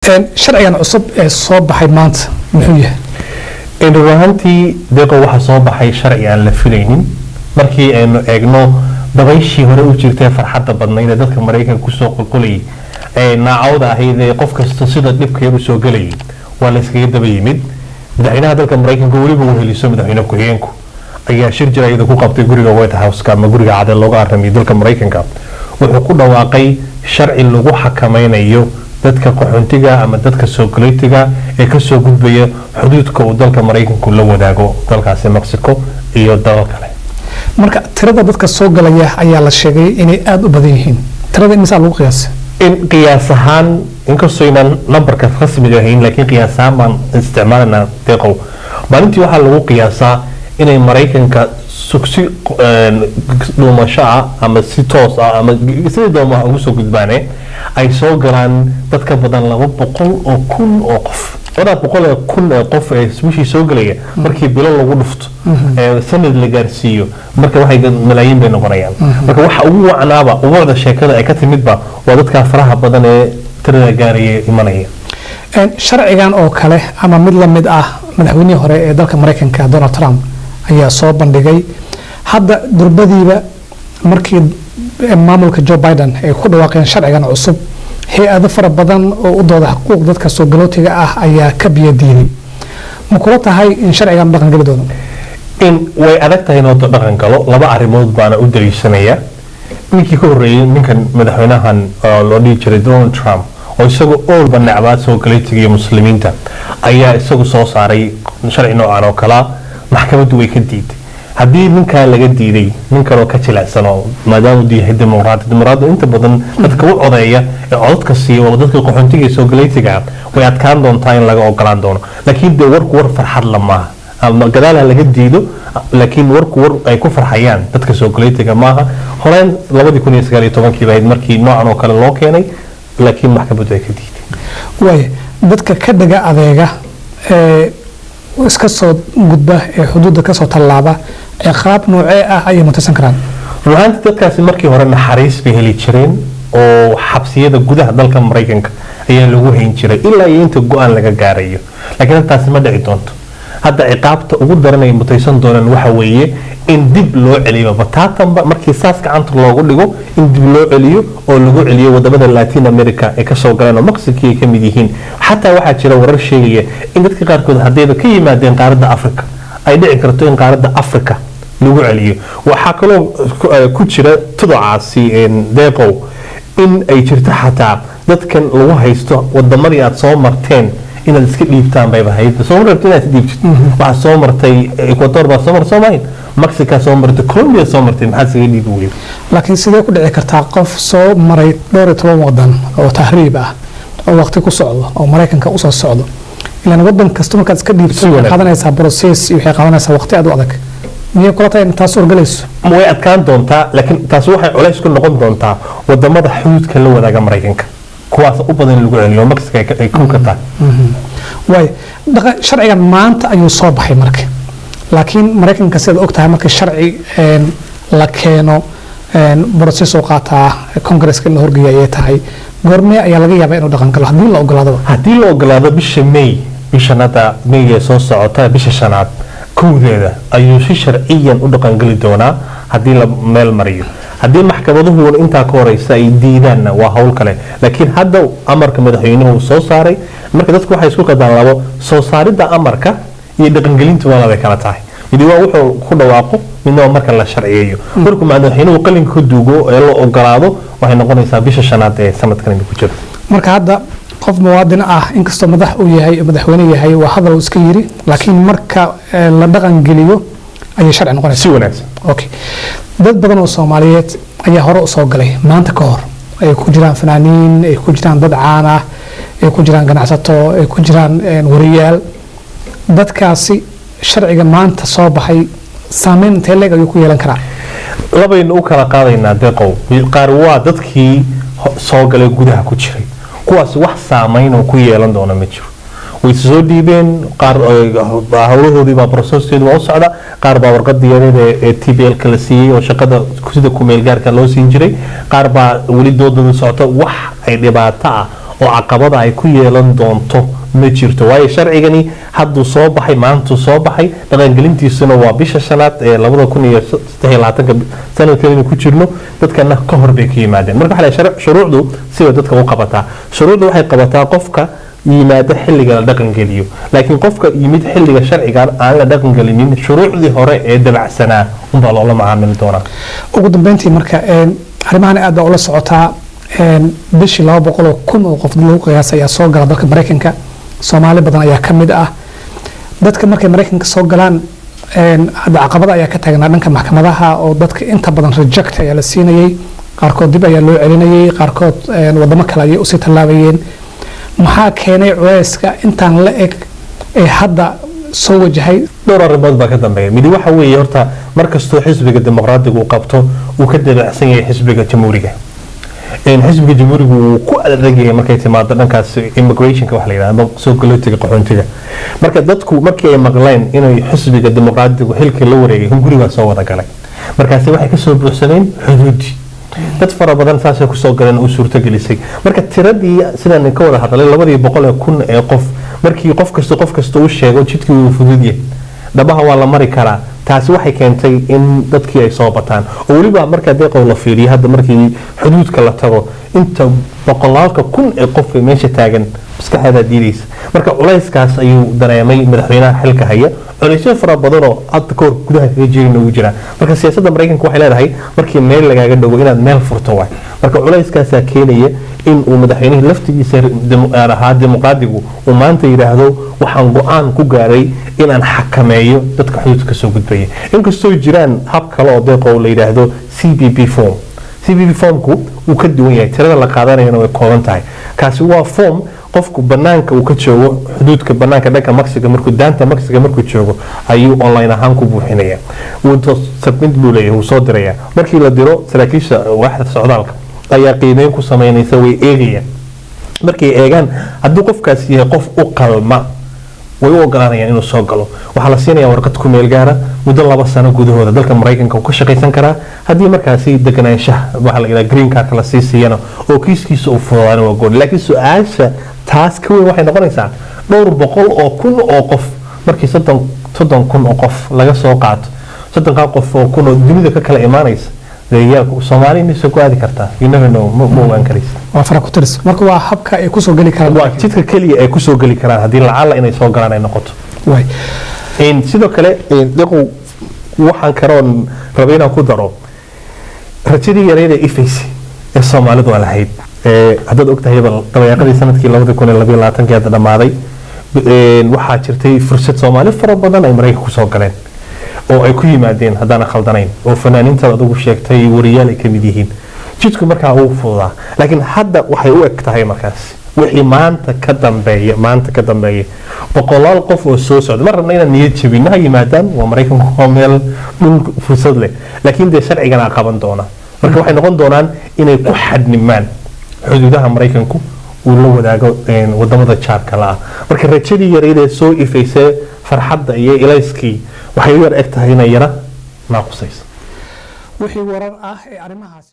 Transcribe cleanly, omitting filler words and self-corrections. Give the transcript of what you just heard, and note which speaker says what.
Speaker 1: sharcigan cusub ee soo baxay maanta muxuu yahay
Speaker 2: in ruuhantii deeqo waxa soo baxay sharci aan la filaynin markii aynu eegno dabayshii hore u jirtay farxadda badnayd ee dadka Mareykanka ku soo qulqulayay ee naacawda ahayd ee qof kasta sida dhibkeedu u soo galayay waa la iskaga daba yimid madaxweynaha dalka Mareykanka waliba uu heliso madaxweyne ku-xigeenku ayaa shir jaraa'id ku qabtay guriga White House ama guriga cad ee looga arramay dalka Mareykanka wuxuu ku dhawaaqay sharci lagu xakameynayo dadka qaxoontiga ama dadka Soomaaliga ee ka soo gudbaya xuduudka uu dalka Mareykanku la wadaago dalkaasi Mexico iyo dalal kale
Speaker 1: marka tirada dadka soo galaya ayaa la sheegay inay aad u badan yihiin tirada imisa lagu qiyaasay
Speaker 2: in qiyaas ahaan inkastoo inaan numberka rasmiga ahayn laakiin qiyaas ahaan baan isticmaalnaa deeqow maalintii waxaa lagu qiyaasaa inay Mareykanka suksi dhuumasho ama si toos ama sidii dooma ugu soo gudbaanay ay soo galaan dad ka badan 200,000 oo qof wada 100,000 oo qof ee wixii soo galaya markii bilo lagu dhufto sanad la gaarsiiyo marka waxay malaayiin bay noqonayaan marka waxa ugu wacnaaba ugu sheekada ay ka timidba waa dadka faraha badan ee tirada gaaraya imanaya
Speaker 1: sharcigan oo kale ama mid la mid ah madaxweynihii hore ee dalka Mareykanka Donald Trump ayaa soo bandhigay hadda durbadiiba markii maamulka Joe Biden ay ku dhawaaqeen sharcigan cusub hay'ado fara badan oo u dooda xuquuq dadka soo galootiga ah ayaa ka biyadiinay ma kula tahay in sharcigan dhaqan gali doono
Speaker 2: in way adag tahay inuu dhaqan galo laba arrimood baana u daliishanaya ninkii ka horeeyay ninkan madaxweynahan loo dhigi jiray Donald Trump oo isagu oolba nacbaad soo galootiga iyo muslimiinta ayaa isagu soo saaray sharci noocan oo kala maxkamaddu way ka diiday haddii ninka laga diiday nin kale oo ka jilicsan oo maadaama uu yahay dimuqraad inta badan dadka u codeeya ee codadka siiyo dadka qaxoontiga soo galeytiga way adkaan doontaa in laga ogolaan doono laakiin de warku war farxad lama ama gadaalaha laga diido laakiin warku war ay ku farxayaan dadka soo galeytiga maaha horeen 2019 bayd markii noocan oo kale loo keenay laakiin maxkamaddu ay ka diiday
Speaker 1: way dadka ka dhaga adeega iska soo gudba ee xuduudda ka soo tallaaba ee qaab noocee ah ay mutaysan karaan
Speaker 2: ruuxaantii dadkaasi markii hore naxariis bay heli jireen oo xabsiyada gudaha dalka Mareykanka ayaa lagu hayn jiray ilaa inta go'aan laga gaarayo laakiin taasi ma dhici doonto hadda ciqaabta ugu daran ay mutaysan doonaan waxa weeye in dib loo celiyo bataatanba markii saas gacanta loogu dhigo in dib loo celiyo oo lagu celiyo wadamada Latin America ee ka soo galeen oo Mexico ay kamid yihiin xataa waxa jira warar sheegaya in dadka qaarkood haddii ka yimaadeen qaaradda Afrika ay dhici karto in qaaradda Afrika lagu celiyo waxa kaloo ku jira todocaasi deeqow in ay jirto xataa dadkan lagu haysto wadamadii aad soo marteen inaad iska dhiibtaan bay bahayd soo martay inaad dhiibtid waxa soo martay Ecuador baa soo martay Mexico soo martay Colombia soo martay maxaa siga dhiib weey
Speaker 1: laakiin sidee ku dhici kartaa qof soo maray 12 wadan oo tahriib ah oo waqti ku socdo oo Mareykanka u soo socdo ilaa wadan kasta markaad iska dhiibto qaadanaysa process iyo waxay qaadanaysaa waqti aad u adag miyay kula tahay intaas urgalayso
Speaker 2: way adkaan doontaa laakiin taas waxay culays ku noqon doontaa wadamada xuduudka la wadaaga Mareykanka kuwaas u badan lagu celiyo Mexico ay ku ka tahay
Speaker 1: way sharcigan maanta ayuu soo baxay markii laakiin Mareykanka sida og tahay markii sharci la keeno process oo qaata Congress-ka la horgeeyay ay tahay goormee ayaa laga yaabaa inuu dhaqan galo haddii la ogolaado bisha May ee soo socota bisha shanaad kowdeeda ayuu si sharciyan u dhaqan gali doonaa haddii la meel mariyo haddii maxkamaduhu inta ka horeysa ay diidaan waa hawl kale laakiin hadda amarka madaxweynuhu soo saaray marka dadku waxay isku qadaan labo soo saaridda amarka iyo dhaqan gelinta waa kala tahay mid waa wuxuu ku dhawaaqo midna marka la sharciyeeyo markuu madaxweynuhu qalinka ku duugo ee la ogolaado waxay noqonaysaa bisha shanaad ee sanadkan ku jiro marka hadda qof muwaadin ah inkastoo madax uu yahay madaxweyne yahay waa hadal uu iska yiri laakiin marka la dhaqan geliyo ay sharci noqonaysaa
Speaker 2: si wanaagsan
Speaker 1: okay dad badan oo Soomaaliyeed ayaa hore u soo galay maanta ka hor ay ku jiraan fanaaniin ay ku jiraan dad caan ah ay ku jiraan ganacsato ay ku jiraan wariyaal dadkaasi sharciga maanta soo baxay saameyn intee leeg ayuu ku yeelan karaa
Speaker 2: labaynu u kala qaadaynaa deeqow qaar waa dadkii soo galay gudaha ku jiray kuwaas wax saameyn oo ku yeelan doona ma jiro way soo dhiibeen qaar hawlahoodii baa processkeedu waa u socda qaar baa warqadii ee TPL kala siiyay oo shaqada sida ku meel gaarka loo siin jiray qaar baa wali doodooda socota wax ay dhibaato ah oo caqabada ay ku yeelan doonto ma jirto waayo sharcigani hadduu soo baxay maantuu soo baxay dhaqangelintiisuna waa bisha shanaad ee 2023 sanadkan ku jirno dadkana ka hor bay ka yimaadeen marka waxa la shuruucdu sida dadka u qabataa shuruucdu waxay qabataa qofka yimaada xilliga la dhaqan geliyo laakiin qofka yimid xilliga sharciga aan la dhaqan gelinin shuruucdii hore ee dabacsanaa unbaa loola macaamili doonaa
Speaker 1: ugu dambeyntii marka arrimahan aad baa ula socotaa bishii 200,000 oo qof lagu qiyaasay ayaa soo gala dalka Mareykanka Soomaali badan ayaa ka mid ah dadka markay Mareykanka soo galaan hadda caqabada ayaa ka taagnaa dhanka maxkamadaha oo dadka inta badan reject ayaa la siinayay qaarkood dib ayaa loo celinayay qaarkood wadamo kale ayay u sii tallaabayeen maxaa keenay culayska intaan la eg ee hadda soo wajahay
Speaker 2: dhowr arrimood baa ka dambeeya mid waxa weeye horta markastoo xisbiga dimuqraadiga uu qabto uu ka dabacsan yahay xisbiga jamhuuriga xisbiga jamhuuriga uu ku adeegaya markay timaado dhankaas immigrationka wax la yiraahdo soo galootiga qaxoontiga marka dadku markii ay maqleen inay xisbiga dimuqraadigu xilka la wareegay hunguriga soo wada galay markaas waxay ka soo buuxsameen xuduudi dad fara badan saasay ku soo galeen oo suurto gelisay marka tiradii sidaan ka wada hadalay 200,000 ee qof markii qof kasta uu sheego jidkii uu fudud yahay dhabaha waa la mari karaa taasi waxay keentay in dadkii ay soo bataan oo waliba marka deeqo la fiiriyo hadda markii xuduudka la tago inta 100,000 ee qof meesha taagan maskaxda diidaysa marka culayskaas ayuu dareemay madaxweynaha xilka haya culaysyo fara badan oo hadda koor gudaha kaga jirin ugu jira marka siyaasadda Mareykanka waxay leedahay markii meel lagaaga dhago inaad meel furto waay marka culayskaas keenaya in uu madaxweynaha laftigiisa dimuqraadigu uu maanta yiraahdo waxaan go'aan ku gaaray inaan xakameeyo dadka xuduudka soo gudbaya inkastoo jiraan hab kale oo deeqo la yiraahdo CBP form CBP formku uu ka duwan yahay tirada la qaadanayana way kooban tahay kaasi waa form qofku banaanka uu ka joogo xuduudka banaanka dhanka Mexico markuu daanta Mexico markuu joogo ayuu online ahaan ku buuxinaya uu submit buu leeyahay uu soo diraya markii la diro saraakiisha waaxda socdaalka ayaa qiimeyn ku sameynaysa way eegayaan markay eegaan haddii qofkaas yahay qof u qalma way u ogolaanayaan inuu soo galo waxa la siinayaa warqad ku meel gaara muddo 2 sano gudahooda dalka Mareykanka uu ka shaqeysan karaa haddii markaasi deganaanshaha waxa la yiraahdo green card la siiyana oo kiiskiisa uu fududaana waa gool laakiin su'aasha taas ka weyn waxay noqonaysaa dhowr boqol oo kun oo qof markii 30 kun oo qof laga soo qaato 30 qof oo kun oo dunida ka kala imaanaysa deegaanka Soomaaliya ma soo qaadi kartaa you never know ma ogaan karaysa
Speaker 1: waa fara ku tiris marka waa habka ay ku soo gali karaan
Speaker 2: waa jidka kaliya ay ku soo gali karaan haddii lacala inay soo galaan ay noqoto
Speaker 1: way
Speaker 2: sidoo kale deeqo waxaan karoon rabay inaan ku daro rajadii yareed ee ifaysi ee Soomaalidu waa lahayd haddaad ogtahay dabayaaqadii sanadkii 2022 hadda dhamaaday waxaa jirtay fursad Soomaali fara badan ay Mareykanka ku soo galeen oo ay ku yimaadeen haddana khaldanayn oo fanaaniinta adigu sheegtay wariyaal ay ka mid yihiin jidku markaa uu fududaa laakiin hadda waxay u eg tahay markaas wixii maanta ka dambeeya boqolaal qof oo soo socda mar rabna inaan niyad jabino ha yimaadaan waa Mareykanka oo meel dhul fursad leh laakiin dee sharcigana qaban doona marka waxay noqon doonaan inay ku xadnimaan xuduudaha Mareykanku uu la wadaago wadamada jaarka la marka rajadii yareed ee soo ifaysay farxadda iyo ilayskii waxay u yar eg tahay inay yara naaqusayso
Speaker 1: wixii warar ah ee arrimahaas